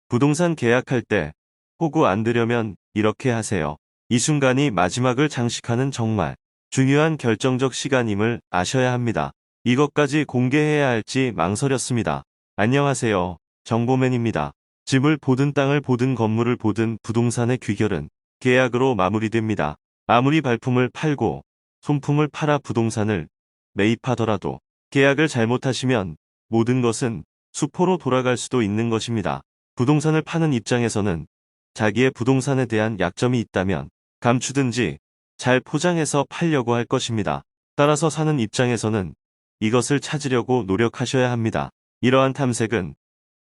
부동산 계약할 때 호구 안 들여면 이렇게 하세요. 이 순간이 마지막을 장식하는 정말 중요한 결정적 시간임을 아셔야 합니다. 이것까지 공개해야 할지 망설였습니다. 안녕하세요. 정보맨입니다. 집을 보든 땅을 보든 건물을 보든 부동산의 귀결은 계약으로 마무리됩니다. 아무리 발품을 팔고 손품을 팔아 부동산을 매입하더라도 계약을 잘못하시면 모든 것은 수포로 돌아갈 수도 있는 것입니다. 부동산을 파는 입장에서는 자기의 부동산에 대한 약점이 있다면 감추든지 잘 포장해서 팔려고 할 것입니다. 따라서 사는 입장에서는 이것을 찾으려고 노력하셔야 합니다. 이러한 탐색은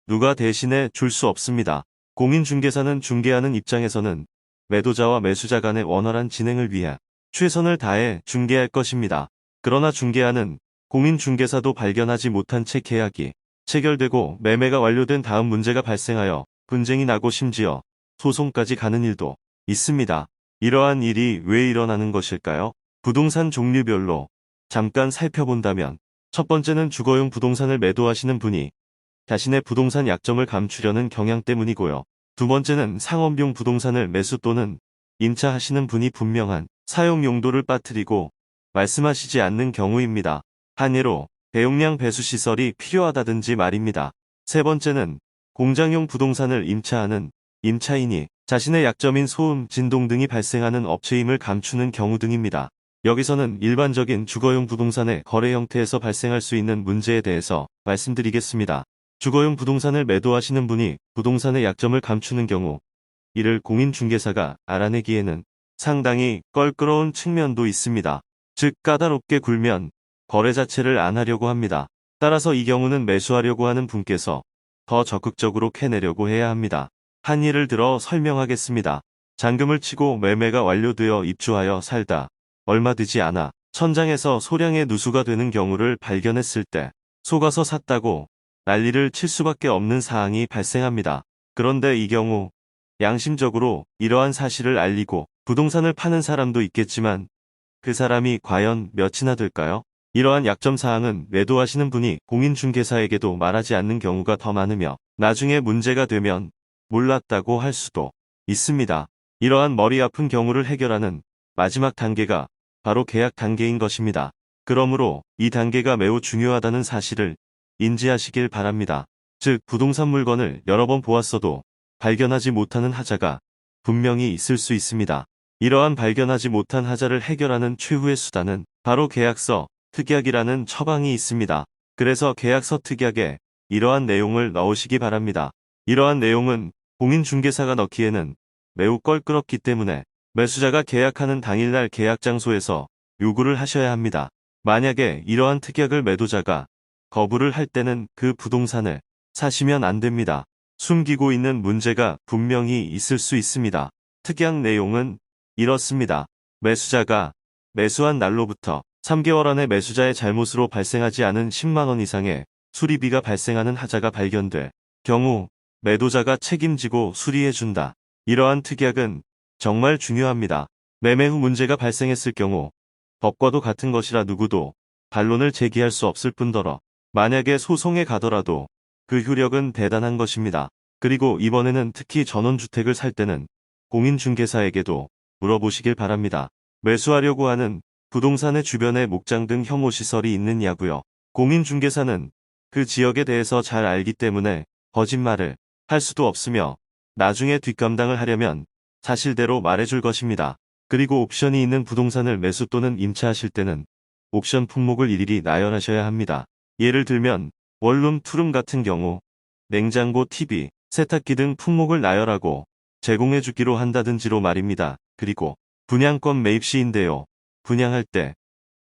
누가 대신해 줄 수 없습니다. 공인중개사는 중개하는 입장에서는 매도자와 매수자 간의 원활한 진행을 위해 최선을 다해 중개할 것입니다. 그러나 중개하는 공인중개사도 발견하지 못한 채 계약이 체결되고 매매가 완료된 다음 문제가 발생하여 분쟁이 나고 심지어 소송까지 가는 일도 있습니다. 이러한 일이 왜 일어나는 것일까요? 부동산 종류별로 잠깐 살펴본다면 첫 번째는 주거용 부동산을 매도하시는 분이 자신의 부동산 약점을 감추려는 경향 때문이고요. 두 번째는 상업용 부동산을 매수 또는 임차하시는 분이 분명한 사용 용도를 빠뜨리고 말씀하시지 않는 경우입니다. 한 예로 대용량 배수시설이 필요하다든지 말입니다. 세 번째는 공장용 부동산을 임차하는 임차인이 자신의 약점인 소음, 진동 등이 발생하는 업체임을 감추는 경우 등입니다. 여기서는 일반적인 주거용 부동산의 거래 형태에서 발생할 수 있는 문제에 대해서 말씀드리겠습니다. 주거용 부동산을 매도하시는 분이 부동산의 약점을 감추는 경우 이를 공인중개사가 알아내기에는 상당히 껄끄러운 측면도 있습니다. 즉 까다롭게 굴면 거래 자체를 안 하려고 합니다. 따라서 이 경우는 매수하려고 하는 분께서 더 적극적으로 캐내려고 해야 합니다. 한 예를 들어 설명하겠습니다. 잔금을 치고 매매가 완료되어 입주하여 살다 얼마 되지 않아 천장에서 소량의 누수가 되는 경우를 발견했을 때 속아서 샀다고 난리를 칠 수밖에 없는 사항이 발생합니다. 그런데 이 경우 양심적으로 이러한 사실을 알리고 부동산을 파는 사람도 있겠지만 그 사람이 과연 몇이나 될까요? 이러한 약점 사항은 매도하시는 분이 공인중개사에게도 말하지 않는 경우가 더 많으며 나중에 문제가 되면 몰랐다고 할 수도 있습니다. 이러한 머리 아픈 경우를 해결하는 마지막 단계가 바로 계약 단계인 것입니다. 그러므로 이 단계가 매우 중요하다는 사실을 인지하시길 바랍니다. 즉 부동산 물건을 여러 번 보았어도 발견하지 못하는 하자가 분명히 있을 수 있습니다. 이러한 발견하지 못한 하자를 해결하는 최후의 수단은 바로 계약서, 특약이라는 처방이 있습니다. 그래서 계약서 특약에 이러한 내용을 넣으시기 바랍니다. 이러한 내용은 공인중개사가 넣기에는 매우 껄끄럽기 때문에 매수자가 계약하는 당일날 계약 장소에서 요구를 하셔야 합니다. 만약에 이러한 특약을 매도자가 거부를 할 때는 그 부동산을 사시면 안 됩니다. 숨기고 있는 문제가 분명히 있을 수 있습니다. 특약 내용은 이렇습니다. 매수자가 매수한 날로부터 3개월 안에 매수자의 잘못으로 발생하지 않은 10만 원 이상의 수리비가 발생하는 하자가 발견될 경우 매도자가 책임지고 수리해준다. 이러한 특약은 정말 중요합니다. 매매 후 문제가 발생했을 경우 법과도 같은 것이라 누구도 반론을 제기할 수 없을 뿐더러 만약에 소송에 가더라도 그 효력은 대단한 것입니다. 그리고 이번에는 특히 전원주택을 살 때는 공인중개사에게도 물어보시길 바랍니다. 매수하려고 하는 부동산의 주변에 목장 등 혐오시설이 있느냐고요. 공인중개사는 그 지역에 대해서 잘 알기 때문에 거짓말을 할 수도 없으며 나중에 뒷감당을 하려면 사실대로 말해줄 것입니다. 그리고 옵션이 있는 부동산을 매수 또는 임차하실 때는 옵션 품목을 일일이 나열하셔야 합니다. 예를 들면 원룸, 투룸 같은 경우 냉장고, TV, 세탁기 등 품목을 나열하고 제공해주기로 한다든지로 말입니다. 그리고 분양권 매입 시인데요. 분양할 때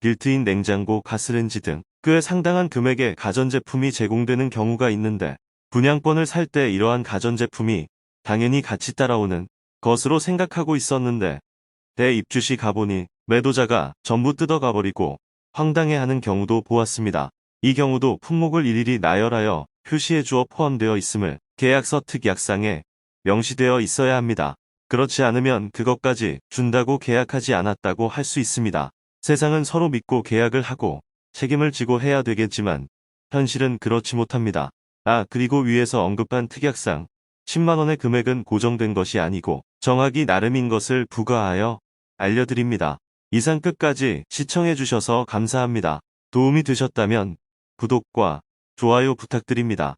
빌트인 냉장고, 가스레인지 등 꽤 상당한 금액의 가전제품이 제공되는 경우가 있는데 분양권을 살 때 이러한 가전제품이 당연히 같이 따라오는 것으로 생각하고 있었는데 대입주 시 가보니 매도자가 전부 뜯어가버리고 황당해하는 경우도 보았습니다. 이 경우도 품목을 일일이 나열하여 표시해주어 포함되어 있음을 계약서 특약상에 명시되어 있어야 합니다. 그렇지 않으면 그것까지 준다고 계약하지 않았다고 할 수 있습니다. 세상은 서로 믿고 계약을 하고 책임을 지고 해야 되겠지만 현실은 그렇지 못합니다. 그리고 위에서 언급한 특약상 10만원의 금액은 고정된 것이 아니고 정하기 나름인 것을 부과하여 알려드립니다. 이상 끝까지 시청해주셔서 감사합니다. 도움이 되셨다면 구독과 좋아요 부탁드립니다.